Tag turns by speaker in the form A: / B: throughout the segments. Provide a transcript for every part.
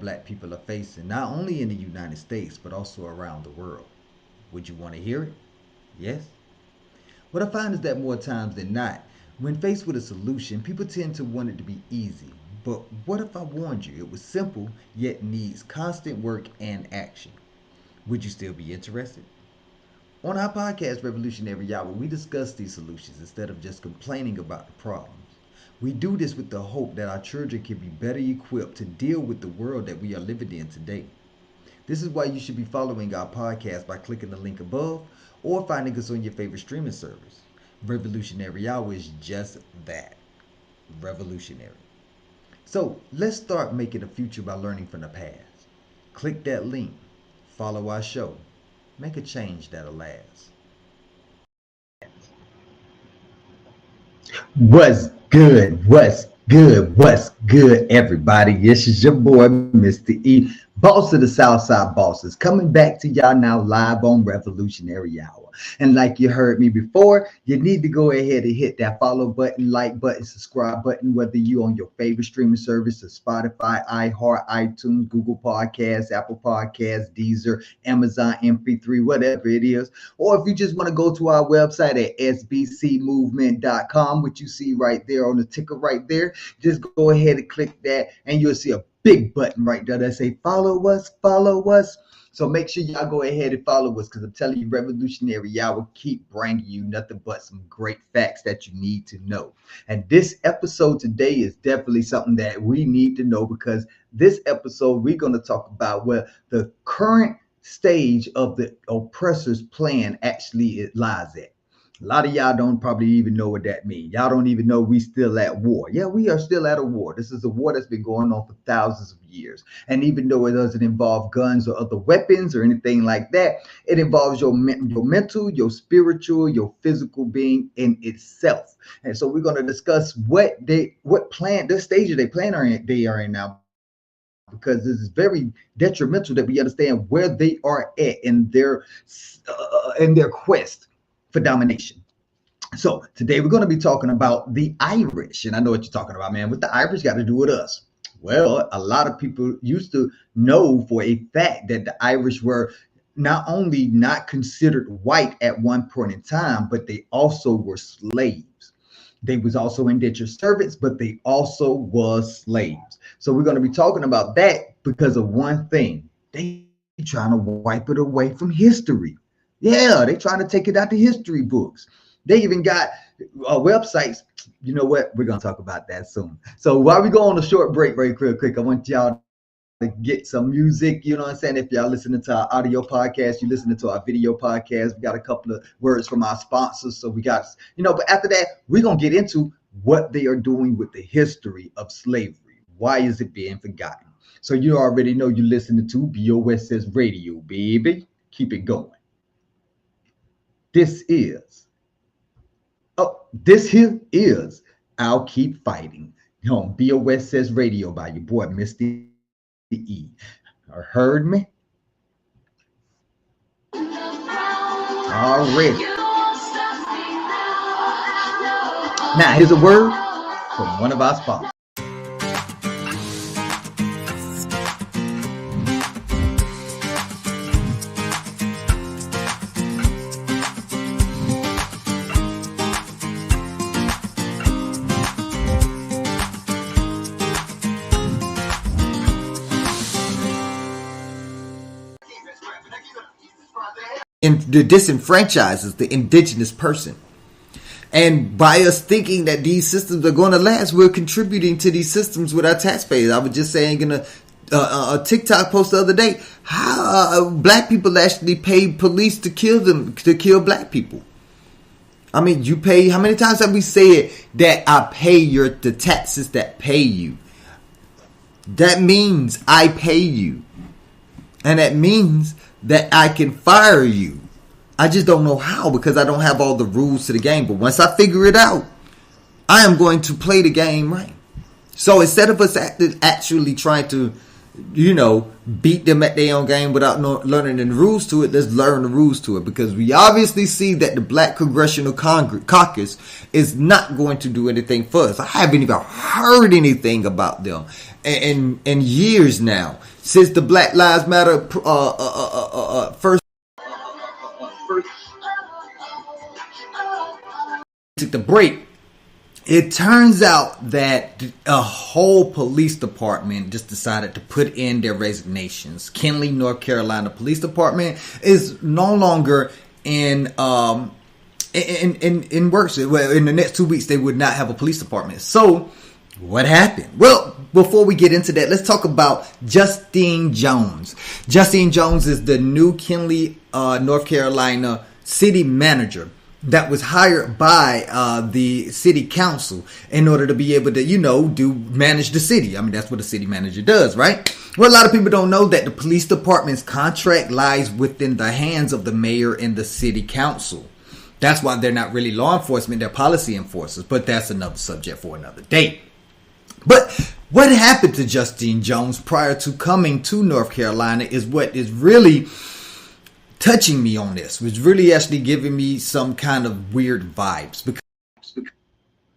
A: black people are facing, not only in the United States, but also around the world. Would you want to hear it? Yes? What I find is that more times than not, when faced with a solution, people tend to want it to be easy. But what if I warned you it was simple, yet needs constant work and action? Would you still be interested? On our podcast, Revolutionary Hour, we discuss these solutions instead of just complaining about the problems. We do this with the hope that our children can be better equipped to deal with the world that we are living in today. This is why you should be following our podcast by clicking the link above or finding us on your favorite streaming service. Revolutionary Hour is just that, revolutionary. So let's start making a future by learning from the past. Click that link, follow our show, make a change that'll last. What's good? What's good? What's good, everybody? This is your boy, Mr. E, boss of the Southside Bosses, coming back to y'all now live on Revolutionary Hour. And like you heard me before, you need to go ahead and hit that follow button, like button, subscribe button, whether you on your favorite streaming service, Spotify, iHeart, iTunes, Google Podcasts, Apple Podcasts, Deezer, Amazon MP3, whatever it is. Or if you just want to go to our website at sbcmovement.com, which you see right there on the ticker right there, just go ahead and click that and you'll see a big button right there that say follow us, follow us. So make sure y'all go ahead and follow us, because I'm telling you, Revolutionary Hour keep bringing you nothing but some great facts that you need to know. And this episode today is definitely something that we need to know, because this episode we're going to talk about where the current stage of the oppressor's plan actually lies at. A lot of y'all don't probably even know what that means. Y'all don't even know we still at war. Yeah, we are still at a war. This is a war that's been going on for thousands of years. And even though it doesn't involve guns or other weapons or anything like that, it involves your mental, your spiritual, your physical being in itself. And so we're going to discuss the stage they are in now, because this is very detrimental that we understand where they are at in their quest for domination. So today we're going to be talking about the Irish. And I know what you're talking about, man. What the Irish got to do with us? Well, a lot of people used to know for a fact that the Irish were not only not considered white at one point in time, but they also were slaves. They was also indentured servants, but they also was slaves. So we're going to be talking about that because of one thing. They trying to wipe it away from history. Yeah, they trying to take it out the history books. They even got websites. You know what? We're going to talk about that soon. So while we go on a short break real quick, I want y'all to get some music. You know what I'm saying? If y'all listening to our audio podcast, you listening to our video podcast, we got a couple of words from our sponsors. So we got, but after that, we're going to get into what they are doing with the history of slavery. Why is it being forgotten? So you already know you're listening to BOSS Radio, baby. Keep it going. This here is I'll Keep Fighting on BOSS Radio by your boy, Mr. E. Heard me? Already. Now, here's a word from one of our sponsors. The disenfranchises the indigenous person. And by us thinking that these systems are going to last, we're contributing to these systems with our taxpayers. I was just saying in a TikTok post the other day, how black people actually pay police to kill black people. I mean, you pay, how many times have we said that I pay the taxes that pay you? That means I pay you. And that means that I can fire you. I just don't know how, because I don't have all the rules to the game. But once I figure it out, I am going to play the game right. So instead of us actually trying to
B: beat them at their own game without learning the rules to it. Let's learn the rules to it, because we obviously see that the Black Congressional Caucus is not going to do anything for us. I haven't even heard anything about them in years now, since the Black Lives Matter first took the break. It turns out that a whole police department just decided to put in their resignations. Kinley, North Carolina Police Department is no longer in works. Well, in the next 2 weeks, they would not have a police department. So, what happened? Well, before we get into that, let's talk about Justine Jones. Justine Jones is the new Kinley, North Carolina city manager that was hired by the city council in order to be able to, manage the city. I mean, that's what a city manager does, right? Well, a lot of people don't know that the police department's contract lies within the hands of the mayor and the city council. That's why they're not really law enforcement, they're policy enforcers. But that's another subject for another day. But what happened to Justine Jones prior to coming to North Carolina is what is really touching me on this, was really actually giving me some kind of weird vibes.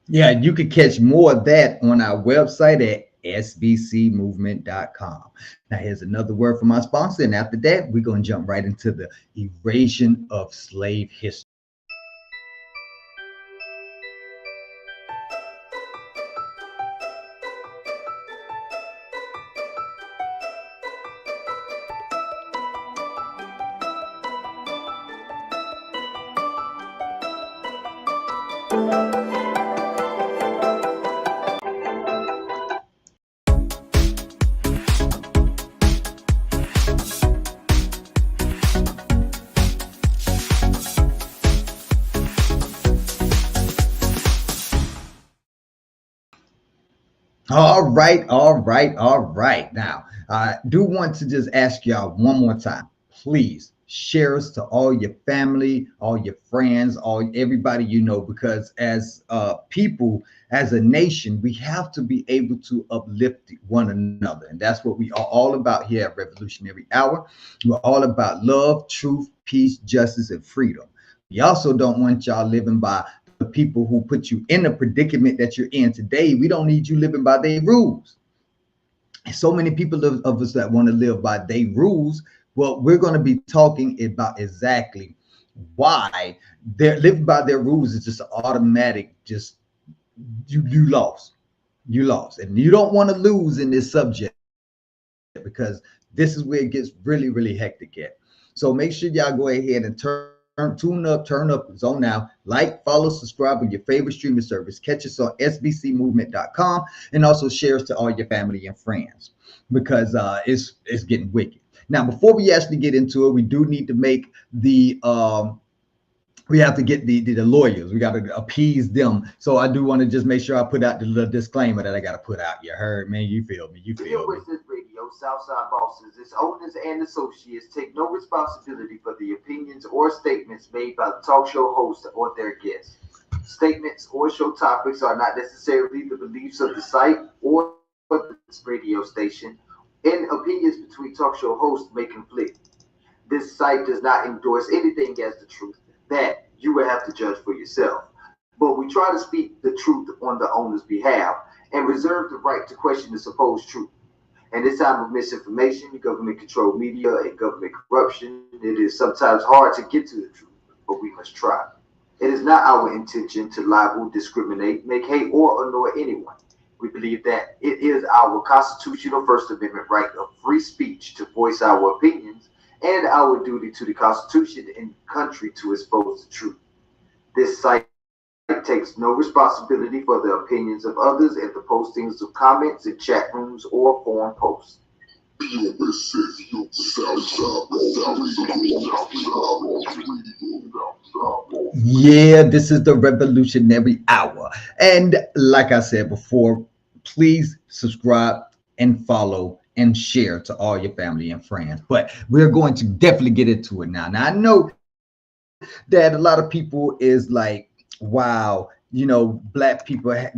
A: Yeah, you can catch more of that on our website at sbcmovement.com. Now, here's another word from our sponsor, and after that, we're going to jump right into the erasure of slave history. All right. Now, I do want to just ask y'all one more time. Please share us to all your family, all your friends, everybody because as people, as a nation, we have to be able to uplift one another. And that's what we are all about here at Revolutionary Hour. We're all about love, truth, peace, justice, and freedom. We also don't want y'all living by the people who put you in the predicament that you're in today. We don't need you living by their rules. And so many people of us that want to live by their rules. Well, we're going to be talking about exactly why they're living by their rules is just automatic. Just you lost. You lost. And you don't want to lose in this subject, because this is where it gets really, really hectic at. So make sure y'all go ahead and turn up, zone now, like, follow, subscribe on your favorite streaming service. Catch us on sbcmovement.com, and also share us to all your family and friends, because it's getting wicked. Now, before we actually get into it, we do need to make the we have to get the lawyers. We got to appease them. So I do want to just make sure I put out the little disclaimer that I got to put out. You heard, man? You feel me?
C: Radio, Southside Bosses, its owners and associates take no responsibility for the opinions or statements made by the talk show host or their guests. Statements or show topics are not necessarily the beliefs of the site or this radio station, and opinions between talk show hosts may conflict. This site does not endorse anything as the truth. That you will have to judge for yourself. But we try to speak the truth on the owner's behalf and reserve the right to question the supposed truth. In this time of misinformation, government-controlled media, and government corruption, it is sometimes hard to get to the truth, but we must try. It is not our intention to libel, discriminate, make hate, or annoy anyone. We believe that it is our constitutional First Amendment right of free speech to voice our opinions, and our duty to the Constitution and country to expose the truth. This site takes no responsibility for the opinions of others and the postings of comments in chat rooms or forum posts.
A: Yeah, this is the Revolutionary Hour. And like I said before, please subscribe and follow and share to all your family and friends. But we're going to definitely get into it now. Now, I know that a lot of people is like, wow, black people had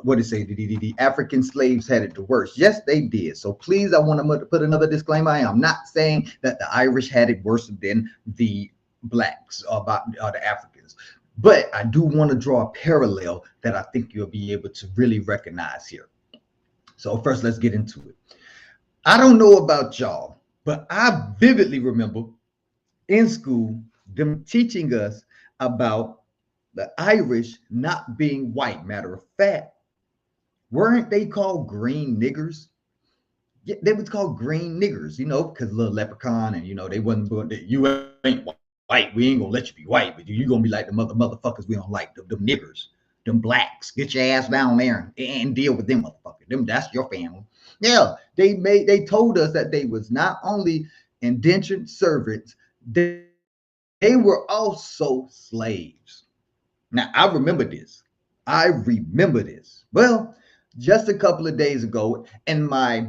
A: what did it say? The African slaves had it the worst. Yes, they did. So please, I want to put another disclaimer. I am not saying that the Irish had it worse than the blacks or the Africans, but I do want to draw a parallel that I think you'll be able to really recognize here. So first, let's get into it. I don't know about y'all, but I vividly remember in school them teaching us about the Irish not being white. Matter of fact, weren't they called green niggers? Yeah, they was called green niggers, because little leprechaun, and they wasn't going to, you ain't white. We ain't gonna let you be white, but you gonna be like the motherfuckers we don't like, them niggers, them blacks. Get your ass down there and deal with them motherfuckers. That's your family. Yeah, they told us that they was not only indentured servants, they were also slaves. Now, I remember this. Well, just a couple of days ago, in my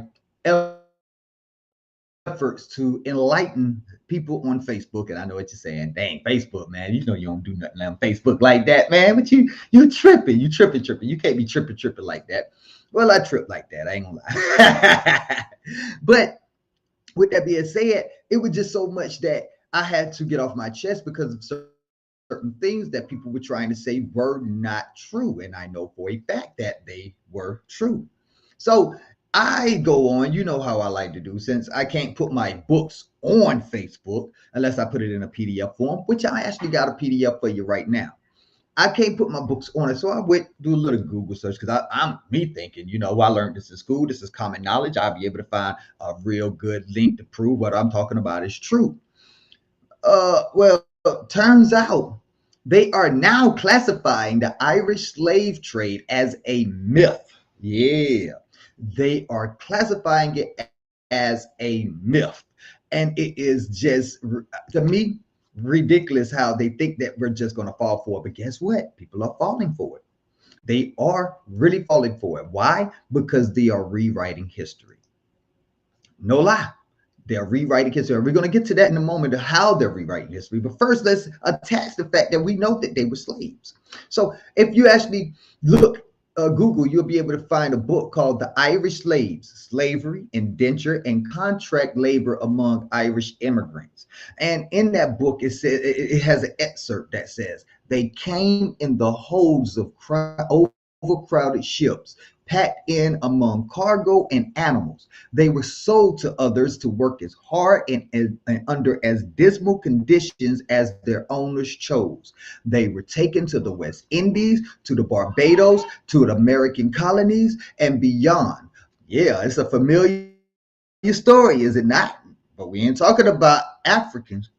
A: efforts to enlighten people on Facebook, and I know what you're saying, dang, Facebook, man, you don't do nothing on Facebook like that, man, but you tripping. You can't be tripping like that. Well, I trip like that, I ain't gonna lie. But with that being said, it was just so much that I had to get off my chest because of certain things that people were trying to say were not true. And I know for a fact that they were true. So I go on, you know how I like to do, since I can't put my books on Facebook unless I put it in a PDF form, which I actually got a PDF for you right now. I can't put my books on it. So I went do a little Google search because I'm me thinking, I learned this in school. This is common knowledge. I'll be able to find a real good link to prove what I'm talking about is true. Well, turns out they are now classifying the Irish slave trade as a myth. Yeah, they are classifying it as a myth. And it is just, to me, ridiculous how they think that we're just going to fall for it. But guess what? People are falling for it. They are really falling for it. Why? Because they are rewriting history. No lie. They're rewriting history. We're going to get to that in a moment of how they're rewriting history. But first, let's attach the fact that we know that they were slaves. So if you actually look, Google, you'll be able to find a book called The Irish Slaves, Slavery, Indenture, and Contract Labor Among Irish Immigrants. And in that book, it has an excerpt that says, they came in the holds of overcrowded ships, packed in among cargo and animals. They were sold to others to work as hard and under as dismal conditions as their owners chose. They were taken to the West Indies, to the Barbados, to the American colonies, and beyond. Yeah, it's a familiar story, is it not? But we ain't talking about Africans.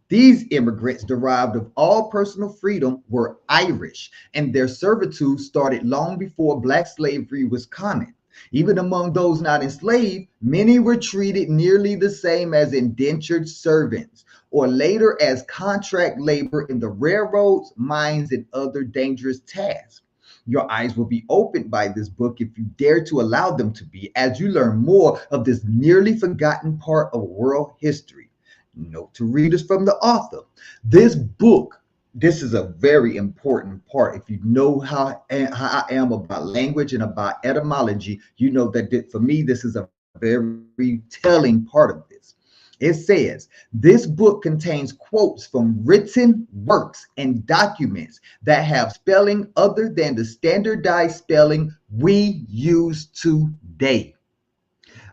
A: These immigrants, derived of all personal freedom, were Irish, and their servitude started long before black slavery was common. Even among those not enslaved, many were treated nearly the same as indentured servants, or later as contract labor in the railroads, mines, and other dangerous tasks. Your eyes will be opened by this book if you dare to allow them to be, as you learn more of this nearly forgotten part of world history. Note to readers from the author. This book, this is a very important part. If you know how I am about language and about etymology, you know that for me, this is a very telling part of this. It says, this book contains quotes from written works and documents that have spelling other than the standardized spelling we use today.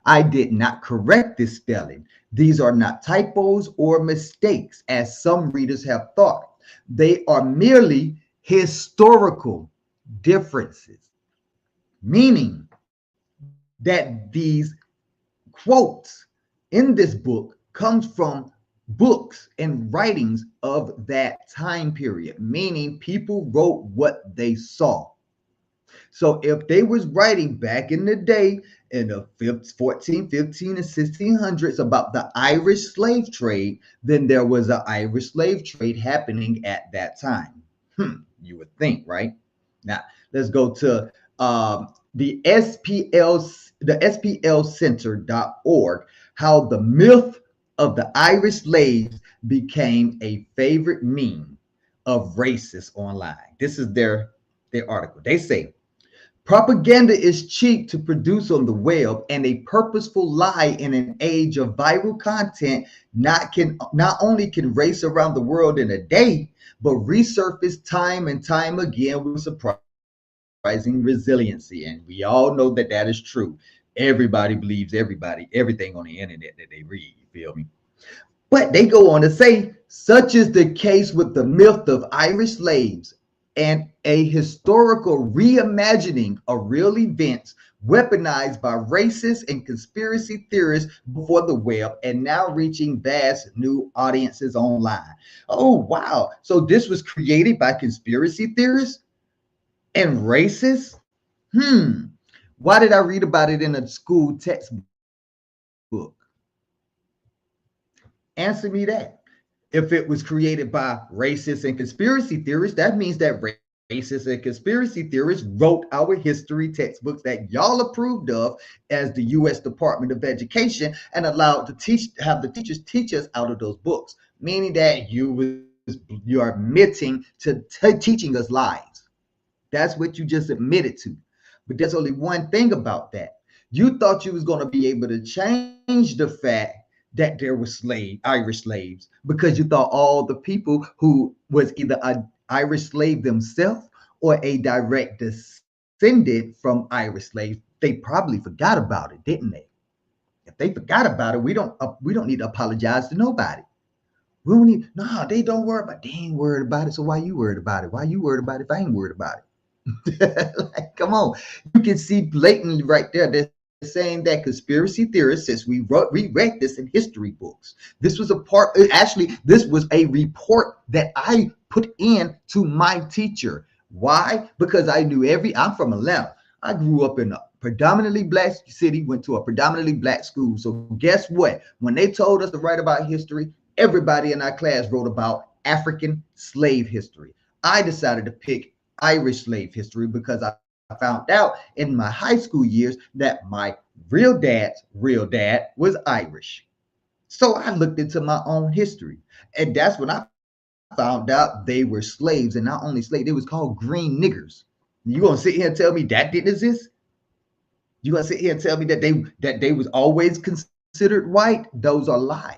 A: I did not correct this spelling. These are not typos or mistakes, as some readers have thought. They are merely historical differences, meaning that these quotes in this book comes from books and writings of that time period, meaning people wrote what they saw. So if they was writing back in the day in the 14, 15, and 1600s about the Irish slave trade, then there was an Irish slave trade happening at that time. You would think, right? Now, let's go to the SPLcenter.org, how the myth of the Irish slaves became a favorite meme of racists online. This is their article. They say, propaganda is cheap to produce on the web, and a purposeful lie in an age of viral content not only can race around the world in a day, but resurface time and time again with surprising resiliency. And we all know that that is true. Everybody believes everything on the internet that they read. You feel me? But they go on to say, such is the case with the myth of Irish slaves and a historical reimagining of real events weaponized by racists and conspiracy theorists before the web and now reaching vast new audiences online. Oh, wow. So this was created by conspiracy theorists and racists? Why did I read about it in a school textbook? Answer me that. If it was created by racists and conspiracy theorists, that means that racists and conspiracy theorists wrote our history textbooks that y'all approved of as the U.S. Department of Education and allowed to have the teachers teach us out of those books, meaning that you are admitting to teaching us lies. That's what you just admitted to. But there's only one thing about that. You thought you was going to be able to change the fact that there were Irish slaves, because you thought all the people who was either an Irish slave themselves or a direct descendant from Irish slaves, they probably forgot about it, didn't they? If they forgot about it, we don't need to apologize to nobody. We don't need, they don't worry about it. They ain't worried about it. So why you worried about it? Why you worried about it if I ain't worried about it? Like, come on. You can see blatantly right there that saying that conspiracy theorists, since we read this in history books, this was this was a report that I put in to my teacher. Why? Because I knew I'm from Atlanta. I grew up in a predominantly black city, went to a predominantly black school. So guess what? When they told us to write about history, everybody in our class wrote about African slave history. I decided to pick Irish slave history because I found out in my high school years that my real dad was Irish. So I looked into my own history, and that's when I found out they were slaves, and not only slaves, they was called green niggers. You gonna sit here and tell me that didn't exist? You gonna sit here and tell me that they was always considered white? Those are lies.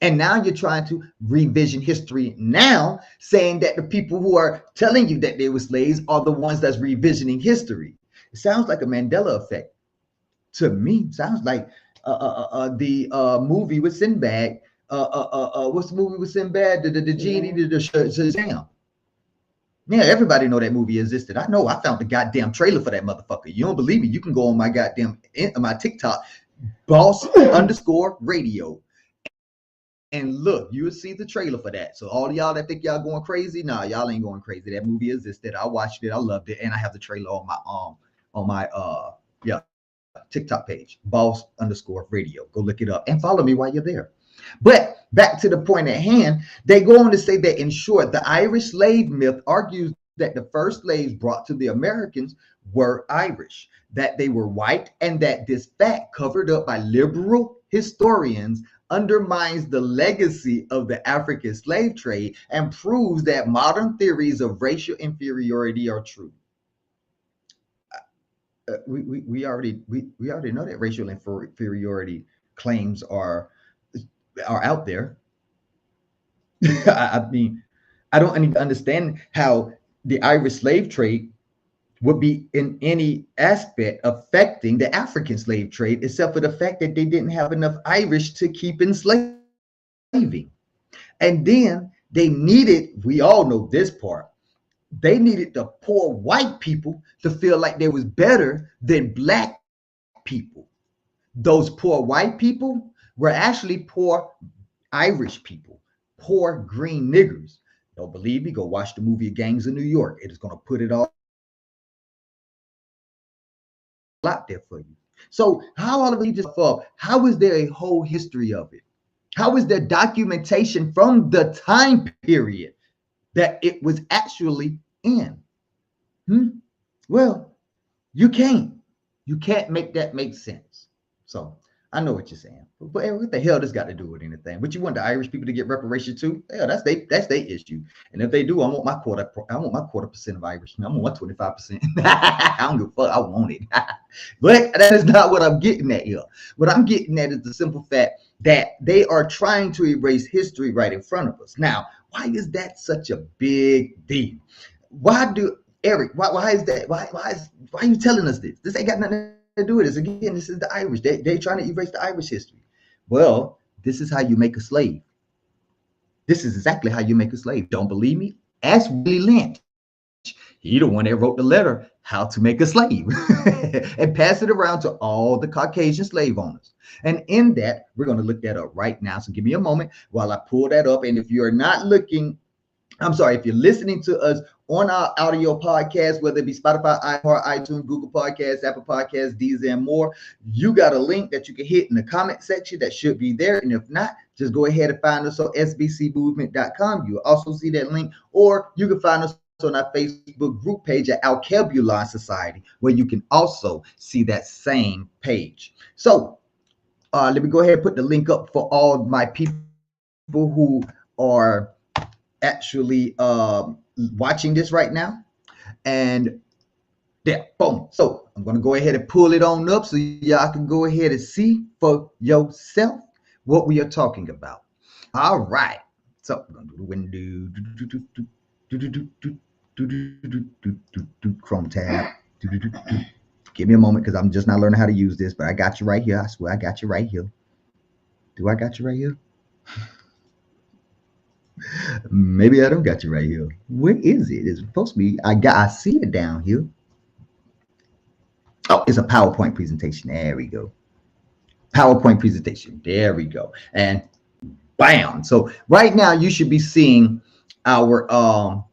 A: And now you're trying to revision history now, saying that the people who are telling you that they were slaves are the ones that's revisioning history. It sounds like a Mandela effect to me. It sounds like the movie with Sinbad. What's the movie with Sinbad? The genie, the Shazam. Yeah, everybody know that movie existed. I know. I found the goddamn trailer for that motherfucker. You don't believe me? You can go on my my TikTok, boss_radio. And look, you will see the trailer for that. So all y'all that think y'all going crazy, nah, y'all ain't going crazy. That movie existed. I watched it. I loved it. And I have the trailer on my TikTok page, boss_radio. Go look it up and follow me while you're there. But back to the point at hand, they go on to say that, in short, the Irish slave myth argues that the first slaves brought to the Americans were Irish, that they were white, and that this fact, covered up by liberal historians, undermines the legacy of the African slave trade and proves that modern theories of racial inferiority are true. We already know that racial inferiority claims are out there. I mean, I don't even understand how the Irish slave trade would be in any aspect affecting the African slave trade, except for the fact that they didn't have enough Irish to keep enslaving. And then they needed, we all know this part, they needed the poor white people to feel like they was better than black people. Those poor white people were actually poor Irish people, poor green niggers. Don't believe me? Go watch the movie Gangs of New York. It is going to put it all out there for you. So how all of you just fall? How is there a whole history of it? How is there documentation from the time period that it was actually in? Well, you can't make that make sense. So I know what you're saying, but what the hell this got to do with anything? But you want the Irish people to get reparations too? Hell, that's their issue. And if they do, I want my quarter. I want my %, of Irish. I want my 25%. I don't give a fuck. I want it. But that is not what I'm getting at here. What I'm getting at is the simple fact that they are trying to erase history right in front of us. Now, why is that such a big deal? Why do Eric? Why is that? Why are you telling us this? This ain't got nothing to do with this. Again, this is the Irish. They trying to erase the Irish history. Well, this is how you make a slave. This is exactly how you make a slave. Don't believe me? Ask Willie Lynch. He the one that wrote the letter, How to Make a Slave, and pass it around to all the Caucasian slave owners. And in that, we're going to look that up right now. So give me a moment while I pull that up. And if you're not looking, I'm sorry, if you're listening to us on our audio podcast, whether it be Spotify, iHeart, iTunes, Google Podcasts, Apple Podcasts, these and more, you got a link that you can hit in the comment section that should be there. And if not, just go ahead and find us on sbcmovement.com. You'll also see that link, or you can find us on our Facebook group page at Alkebulan Society, where you can also see that same page. So let me go ahead and put the link up for all my people who are actually watching this right now. And there, boom. So I'm going to go ahead and pull it on up so y'all can go ahead and see for yourself what we are talking about. All right. So I'm going to do the window. Chrome tab. Give me a moment because I'm just not learning how to use this, but I got you right here. I swear I got you right here. Do I got you right here? Maybe I don't got you right here. Where is it? It's supposed to be. I see it down here. Oh, it's a PowerPoint presentation. There we go. PowerPoint presentation. There we go. And bam. So right now you should be seeing our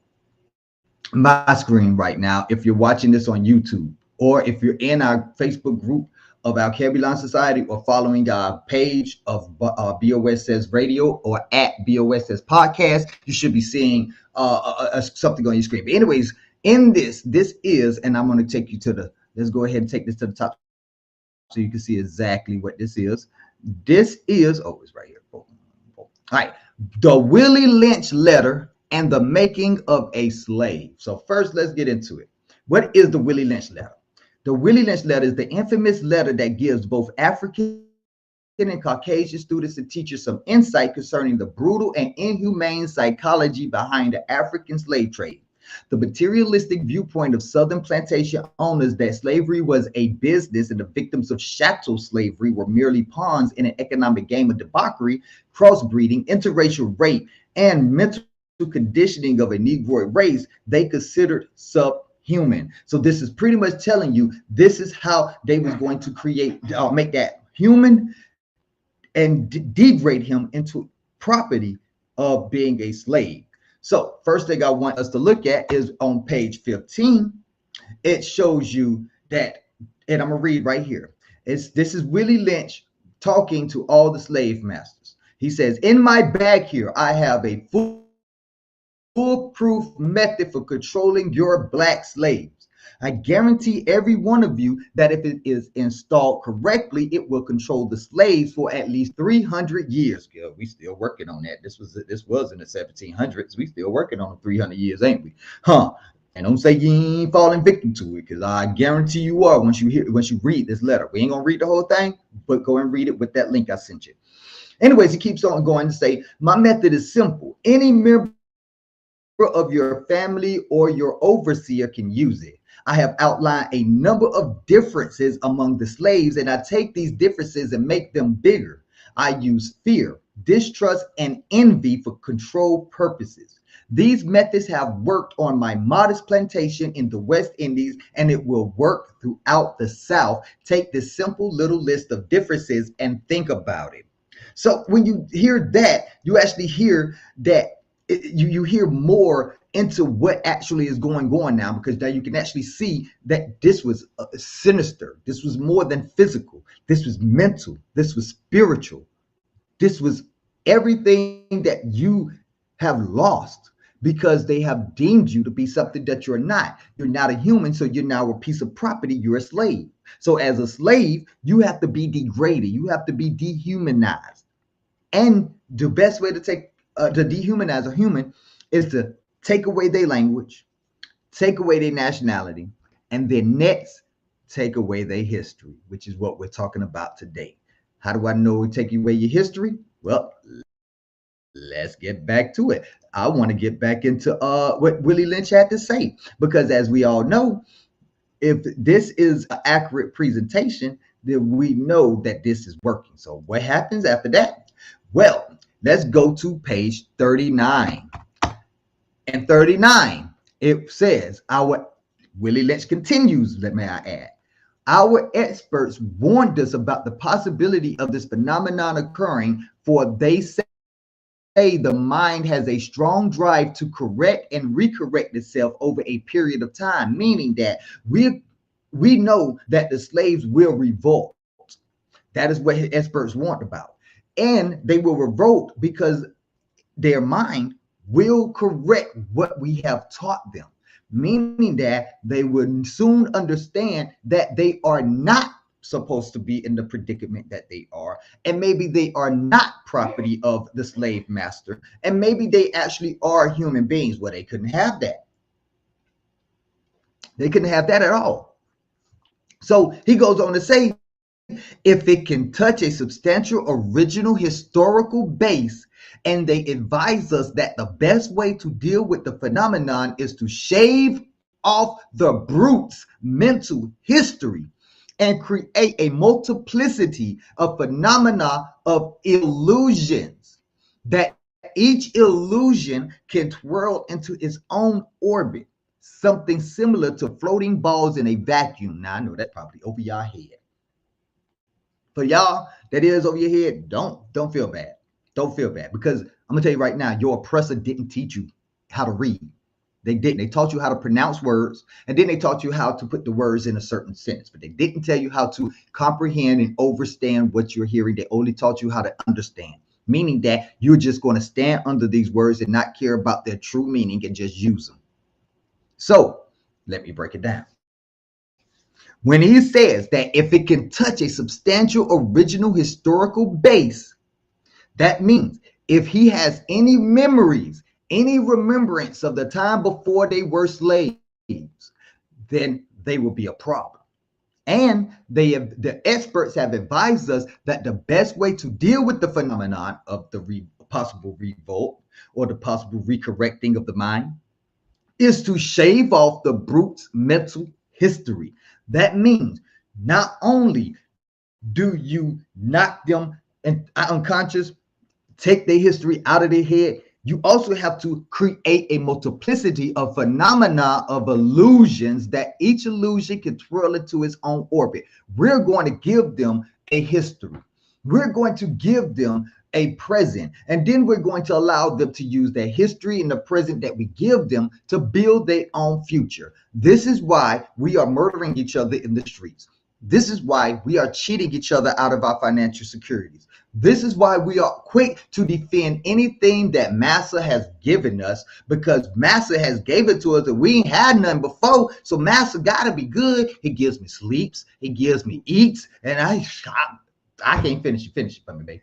A: my screen right now if you're watching this on YouTube, or if you're in our Facebook group of Alkebulan Society, or following our page of BOS Says Radio, or at BOS Says Podcast, you should be seeing something on your screen. But anyways, in this is, and I'm going to take you to the, let's go ahead and take this to the top so you can see exactly what this is. This is, oh, it's right here. All right, the Willie Lynch letter and the making of a slave. So first, let's get into it. What is the Willie Lynch letter? The Willie Lynch letter is the infamous letter that gives both African and Caucasian students and teachers some insight concerning the brutal and inhumane psychology behind the African slave trade. The materialistic viewpoint of Southern plantation owners that slavery was a business and the victims of chattel slavery were merely pawns in an economic game of debauchery, crossbreeding, interracial rape, and mental conditioning of a Negroid race they considered subhuman. So this is pretty much telling you this is how they was going to create, make that human and degrade him into property of being a slave. So first thing I want us to look at is on page 15. It shows you that, and I'm gonna read right here. This is Willie Lynch talking to all the slave masters. He says, "In my bag here, I have a foolproof method for controlling your black slaves. I guarantee every one of you that if it is installed correctly, it will control the slaves for at least 300 years. Girl, we still working on that. This was in the 1700s. We still working on 300 years, ain't we? Huh? And don't say you ain't falling victim to it, because I guarantee you are once you read this letter. We ain't gonna read the whole thing, but go and read it with that link I sent you. Anyways, he keeps on going to say, my method is simple. Any member of your family or your overseer can use it. I have outlined a number of differences among the slaves, and I take these differences and make them bigger. I use fear, distrust, and envy for control purposes. These methods have worked on my modest plantation in the West Indies, and it will work throughout the South. Take this simple little list of differences and think about it." So when you hear that, you actually hear that you hear more into what actually is going on now, because now you can actually see that this was sinister. This was more than physical. This was mental. This was spiritual. This was everything that you have lost because they have deemed you to be something that you're not. You're not a human, so you're now a piece of property. You're a slave. So as a slave, you have to be degraded. You have to be dehumanized. And the best way to to dehumanize a human is to take away their language, take away their nationality, and then next, take away their history, which is what we're talking about today. How do I know we take away your history? Well, let's get back to it. I want to get back into what Willie Lynch had to say, because as we all know, if this is an accurate presentation, then we know that this is working. So what happens after that? Well, let's go to page 39. And 39, it says, Willie Lynch continues, may I add, our experts warned us about the possibility of this phenomenon occurring, for they say the mind has a strong drive to correct and recorrect itself over a period of time, meaning that we know that the slaves will revolt. That is what experts warned about. And they will revolt because their mind will correct what we have taught them, meaning that they would soon understand that they are not supposed to be in the predicament that they are, and maybe they are not property of the slave master, and maybe they actually are human beings. Well, they couldn't have that. They couldn't have that at all. So he goes on to say, if it can touch a substantial original historical base, and they advise us that the best way to deal with the phenomenon is to shave off the brute's mental history and create a multiplicity of phenomena of illusions, that each illusion can twirl into its own orbit, something similar to floating balls in a vacuum. Now, I know that's probably over your head. For y'all that is over your head, don't feel bad. Don't feel bad, because I'm gonna tell you right now, your oppressor didn't teach you how to read. They didn't. They taught you how to pronounce words, and then they taught you how to put the words in a certain sentence, but they didn't tell you how to comprehend and understand what you're hearing. They only taught you how to understand, meaning that you're just going to stand under these words and not care about their true meaning and just use them. So let me break it down. When he says that if it can touch a substantial original historical base, that means if he has any memories, any remembrance of the time before they were slaves, then they will be a problem. And the experts have advised us that the best way to deal with the phenomenon of the possible revolt or the possible recorrecting of the mind is to shave off the brute's mental history. That means not only do you knock them unconscious, take their history out of their head, you also have to create a multiplicity of phenomena of illusions that each illusion can twirl into its own orbit. We're going to give them a history. We're going to give them a present, and then we're going to allow them to use their history and the present that we give them to build their own future. This is why we are murdering each other in the streets. This is why we are cheating each other out of our financial securities. This is why we are quick to defend anything that Massa has given us, because Massa has gave it to us and we ain't had none before. So Massa gotta be good. He gives me sleeps, he gives me eats, and I can't finish it for me, baby.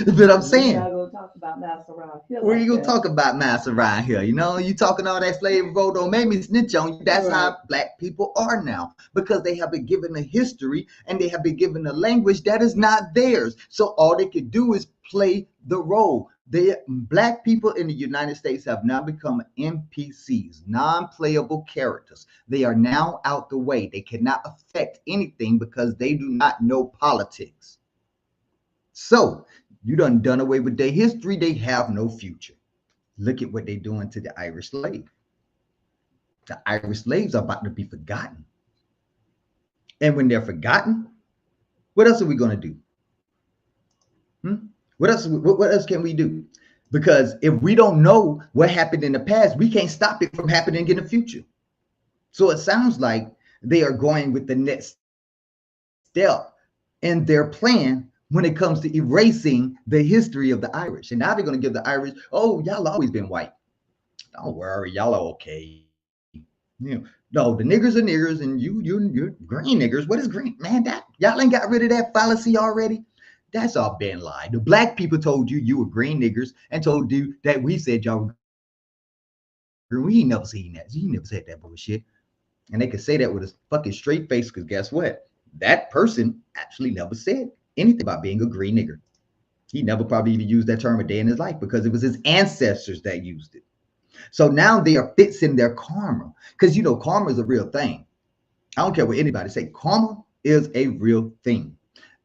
A: But I'm saying,
D: we're not gonna talk about Massa around here.
A: where you gonna talk about Massa around here? You know, you talking all that slave revolt, don't make me snitch on you. That's how black people are now, because they have been given a history and they have been given a language that is not theirs. So all they can do is play the role. Black people in the United States have now become NPCs, non-playable characters. They are now out the way. They cannot affect anything because they do not know politics. So you done away with their history. They have no future. Look at what they're doing to the Irish slave. The Irish slaves are about to be forgotten. And when they're forgotten, what else are we going to do? What else can we do? Because if we don't know what happened in the past, we can't stop it from happening in the future. So it sounds like they are going with the next step in their plan when it comes to erasing the history of the Irish. And now they're going to give the Irish, oh, y'all always been white. Don't worry, y'all are okay. You know, No, the niggers are niggers, and you're green niggers. What is green, man? That y'all ain't got rid of that fallacy already. That's all been lie. The black people told you were green niggers and told you that we said y'all were green. We ain't never seen that. You never said that bullshit. And they could say that with a fucking straight face, because guess what? That person actually never said anything about being a green nigger. He never probably even used that term a day in his life because it was his ancestors that used it. So now they are fixing their karma, because you know karma is a real thing. I don't care what anybody say. Karma is a real thing,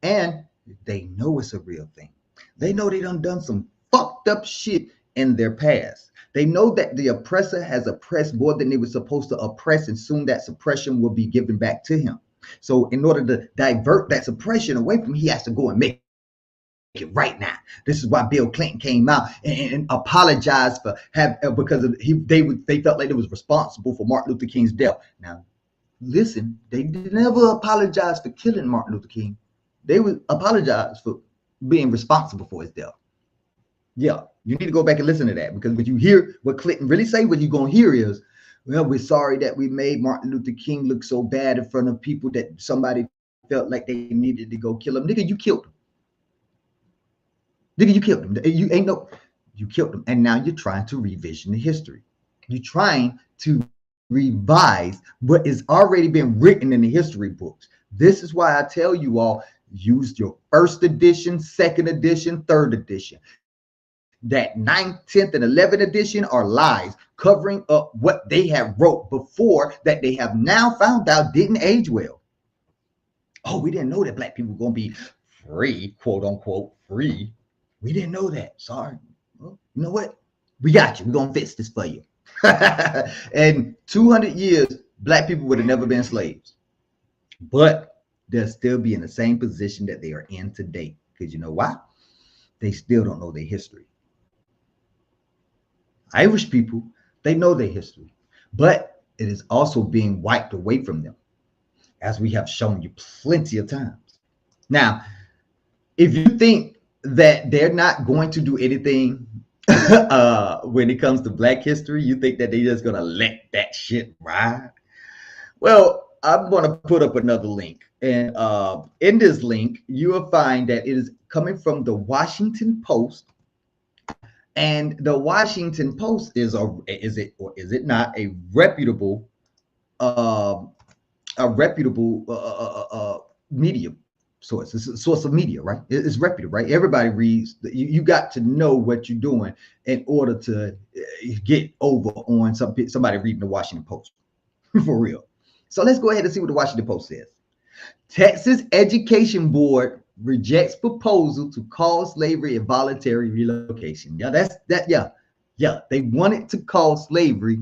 A: and they know it's a real thing. They know they done some fucked up shit in their past. They know that the oppressor has oppressed more than they were supposed to oppress, and soon that suppression will be given back to him. So in order to divert that suppression away from him, he has to go and make it right now. This is why Bill Clinton came out and apologized for because they felt like it was responsible for Martin Luther King's death. Now, listen, they never apologized for killing Martin Luther King. They would apologize for being responsible for his death. Yeah, you need to go back and listen to that, because when you hear what Clinton really say, what you're gonna hear is, well, we're sorry that we made Martin Luther King look so bad in front of people that somebody felt like they needed to go kill him. Nigga, you killed him. Nigga, you killed him. You killed him. And now you're trying to revision the history. You're trying to revise what has already been written in the history books. This is why I tell you all, use your first edition, second edition, third edition. That 9th, 10th, and 11th edition are lies covering up what they have wrote before that they have now found out didn't age well. Oh, we didn't know that black people were going to be free, quote unquote, free. We didn't know that. Sorry. Well, you know what? We got you. We're going to fix this for you. And 200 years, black people would have never been slaves. But they'll still be in the same position that they are in today. Because you know why? They still don't know their history. Irish people, they know their history, but it is also being wiped away from them, as we have shown you plenty of times. Now, if you think that they're not going to do anything when it comes to black history, you think that they're just going to let that shit ride? Well, I'm going to put up another link. And in this link, you will find that it is coming from the Washington Post. And the Washington Post is it not a reputable media source? It's a source of media, right? It's reputable, right? Everybody reads. You got to know what you're doing in order to get over on somebody reading the Washington Post, for real. So let's go ahead and see what the Washington Post says. Texas Education Board rejects proposal to call slavery involuntary relocation. Yeah, they wanted to call slavery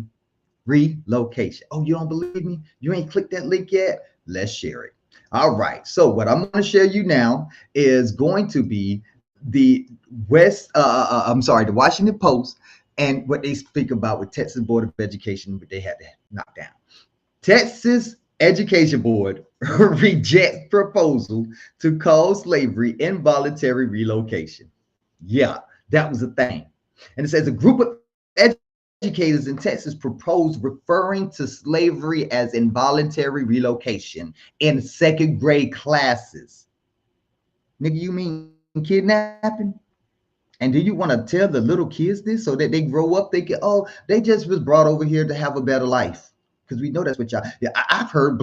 A: relocation. Oh, you don't believe me? You ain't clicked that link yet? Let's share it. All right, so what I'm going to share you now is going to be the the Washington Post, and what they speak about with Texas Board of Education, but they had to knock down. Texas Education Board rejects proposal to call slavery involuntary relocation. Yeah, that was a thing. And it says a group of educators in Texas proposed referring to slavery as involuntary relocation in second grade classes. Nigga, you mean kidnapping? And do you want to tell the little kids this so that they grow up thinking, oh, they just was brought over here to have a better life? Because we know that's what y'all. Yeah, I've heard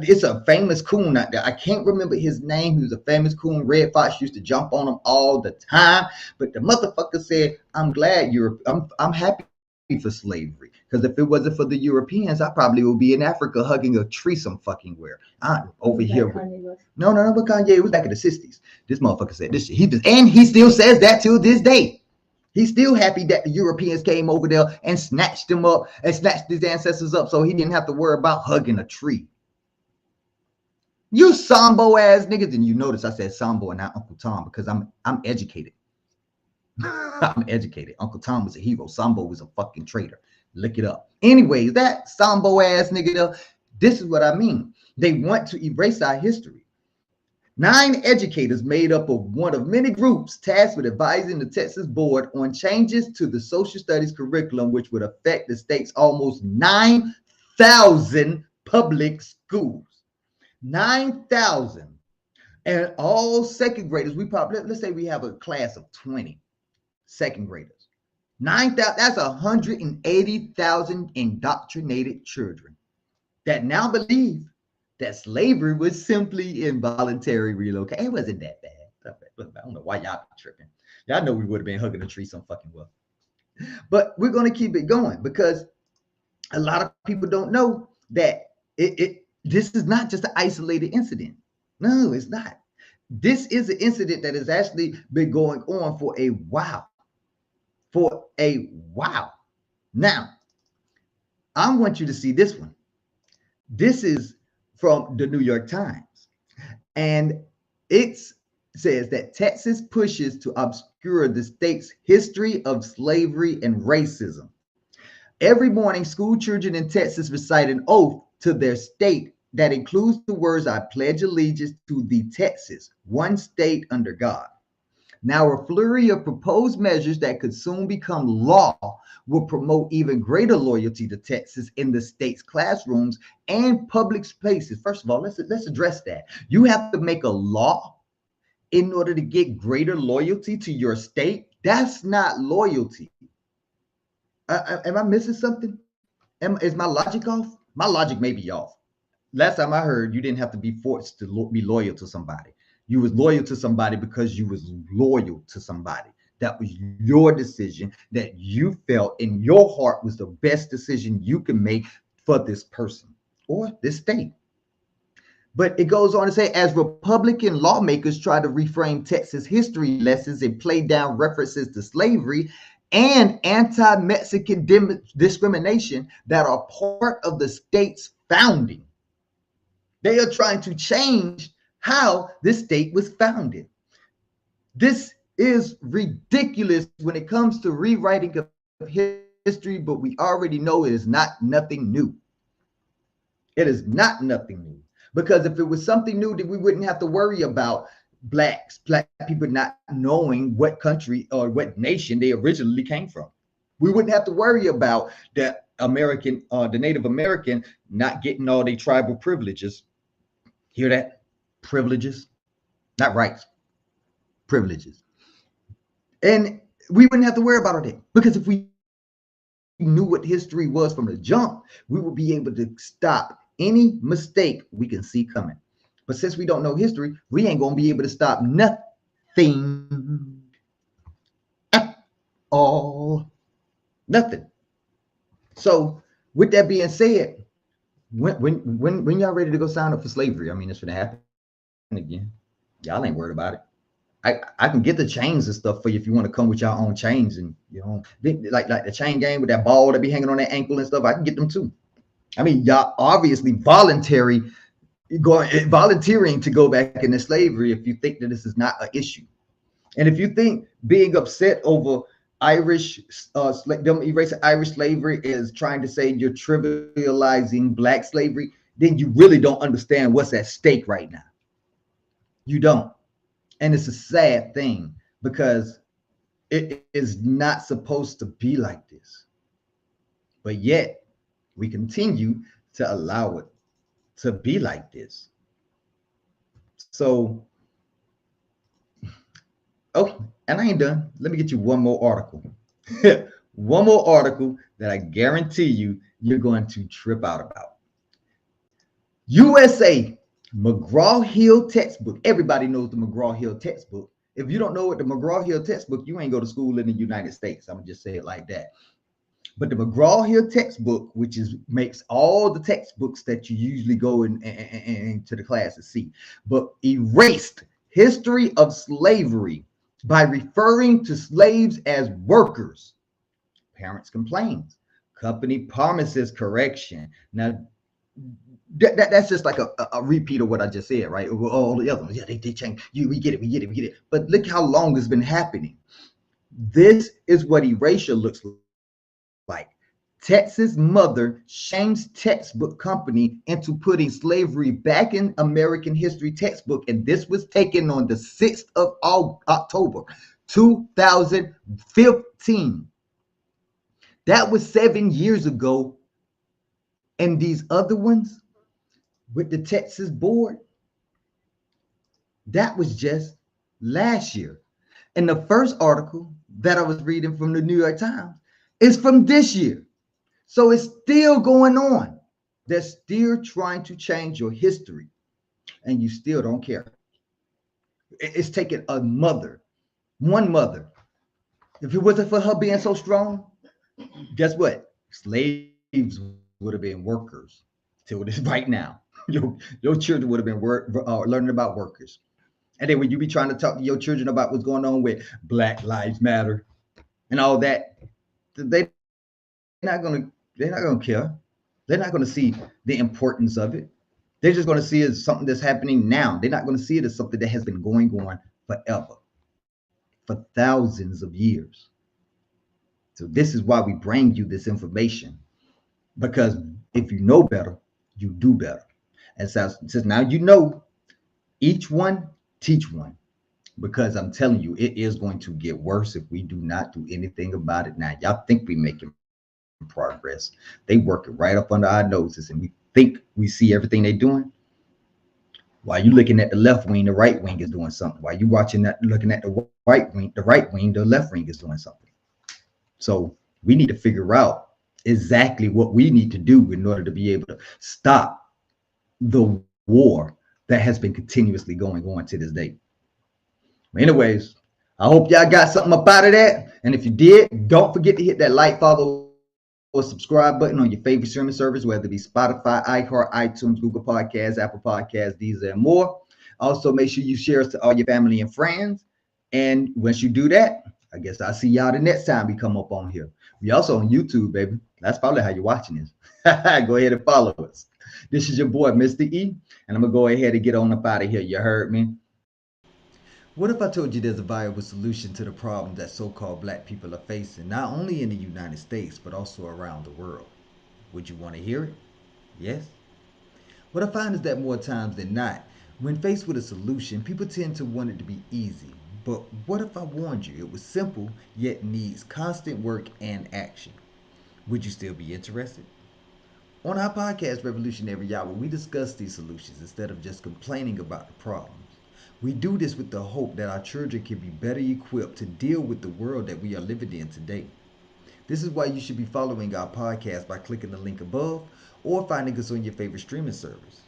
A: it's a famous coon out there. I can't remember his name. He was a famous coon. Red Fox used to jump on him all the time. But the motherfucker said, I'm glad I'm happy for slavery. Because if it wasn't for the Europeans, I probably would be in Africa hugging a tree some fucking where. Over here. No, but Kanye, it was back in the 60s. This motherfucker said this shit. He still says that to this day. He's still happy that the Europeans came over there and snatched him up and snatched his ancestors up so he didn't have to worry about hugging a tree. You Sambo ass niggas, and you notice I said Sambo and not Uncle Tom because I'm educated. I'm educated. Uncle Tom was a hero. Sambo was a fucking traitor. Look it up. Anyways, that Sambo ass nigga, this is what I mean. They want to erase our history. 9 educators made up of one of many groups tasked with advising the Texas board on changes to the social studies curriculum, which would affect the state's almost 9 9,000 public schools. 9,000. And all second graders, we probably, let's say we have a class of 20 second graders. 9,000, that's 180,000 indoctrinated children that now believe that slavery was simply involuntary relocation. It wasn't that bad. I don't know why y'all tripping. Y'all know we would have been hugging a tree some fucking well. But we're going to keep it going because a lot of people don't know that this is not just an isolated incident. No, it's not. This is an incident that has actually been going on for a while. For a while. Now, I want you to see this one. This is from the New York Times. And it says that Texas pushes to obscure the state's history of slavery and racism. Every morning, school children in Texas recite an oath to their state that includes the words, "I pledge allegiance to the Texas, one state under God." Now, a flurry of proposed measures that could soon become law will promote even greater loyalty to Texas in the state's classrooms and public spaces. First of all, let's address that. You have to make a law in order to get greater loyalty to your state. That's not loyalty. Am I missing something? Is my logic off? My logic may be off. Last time I heard, you didn't have to be forced to be loyal to somebody. You was loyal to somebody because you was loyal to somebody. That was your decision that you felt in your heart was the best decision you can make for this person or this state. But it goes on to say, as Republican lawmakers try to reframe Texas history lessons and play down references to slavery and anti-Mexican discrimination that are part of the state's founding, they are trying to change how this state was founded. This is ridiculous when it comes to rewriting of history, but we already know it is not nothing new. It is not nothing new. Because if it was something new, then we wouldn't have to worry about black people not knowing what country or what nation they originally came from. We wouldn't have to worry about the Native American not getting all their tribal privileges. Hear that? Privileges, not rights, privileges. And we wouldn't have to worry about all that, because if we knew what history was from the jump, we would be able to stop any mistake we can see coming. But since we don't know history, we ain't gonna be able to stop nothing at all. Nothing. So with that being said, when y'all ready to go sign up for slavery, I mean, it's gonna happen again. Y'all ain't worried about it. I can get the chains and stuff for you if you want to come with your own chains, and you know, like the chain gang with that ball that be hanging on that ankle and stuff. I can get them too. I mean, y'all obviously volunteering to go back into slavery if you think that this is not an issue. And if you think being upset over them erasing Irish slavery is trying to say you're trivializing black slavery, then you really don't understand what's at stake right now. You don't. And it's a sad thing because it is not supposed to be like this. But yet we continue to allow it to be like this. So, oh, and I ain't done. Let me get you one more article. One more article that I guarantee you're going to trip out about. USA McGraw-Hill textbook. Everybody knows the McGraw-Hill textbook. If you don't know what the McGraw-Hill textbook, you ain't go to school in the United States. I'm gonna just say it like that. But the McGraw-Hill textbook, which makes all the textbooks that you usually go into the class to see, but erased history of slavery by referring to slaves as workers. Parents complains. Company promises correction. Now, that's just like a repeat of what I just said, right? All the other ones, yeah, they change. We get it. But look how long it's been happening. This is what erasure looks like. Texas mother shames textbook company into putting slavery back in American history textbook, and this was taken on the 6th of October, 2015. That was 7 years ago And these other ones with the Texas board, that was just last year. And the first article that I was reading from the New York Times is from this year. So it's still going on. They're still trying to change your history, and you still don't care. It's taken a mother, one mother. If it wasn't for her being so strong, guess what? Slaves would have been workers till this right now. Your children would have been learning about workers. And then when you be trying to talk to your children about what's going on with Black Lives Matter and all that, they're not gonna care. They're not gonna see the importance of it. They're just gonna see it as something that's happening now. They're not gonna see it as something that has been going on forever, for thousands of years. So this is why we bring you this information, because if you know better, you do better. And so since now you know, each one teach one, because I'm telling you, it is going to get worse if we do not do anything about it now. Y'all think we making progress. They working right up under our noses, and we think we see everything they're doing. While you looking at the left wing, the right wing is doing something. While you watching that, looking at the right wing, the left wing is doing something. So we need to figure out exactly what we need to do in order to be able to stop the war that has been continuously going on to this day. Anyways, I hope y'all got something up out of that. And if you did, don't forget to hit that like, follow, or subscribe button on your favorite streaming service, whether it be Spotify, iHeart, iTunes, Google Podcasts, Apple Podcasts, Deezer, and more. Also, make sure you share us to all your family and friends. And once you do that, I guess I'll see y'all the next time we come up on here. We also on YouTube, baby. That's probably how you're watching this. Go ahead and follow us. This is your boy, Mr. E, and I'm going to go ahead and get on up out of here. You heard me?
B: What if I told you there's a viable solution to the problem that so-called black people are facing, not only in the United States, but also around the world? Would you want to hear it? Yes? What I find is that more times than not, when faced with a solution, people tend to want it to be easy. But what if I warned you it was simple, yet needs constant work and action? Would you still be interested? On our podcast, Revolutionary Hour, we discuss these solutions instead of just complaining about the problems. We do this with the hope that our children can be better equipped to deal with the world that we are living in today. This is why you should be following our podcast by clicking the link above or finding us on your favorite streaming service.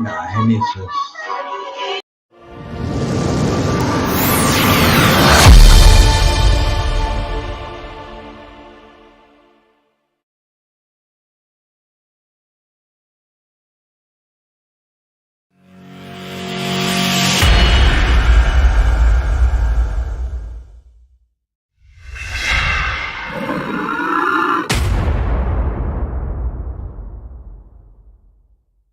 A: Nah, I need to.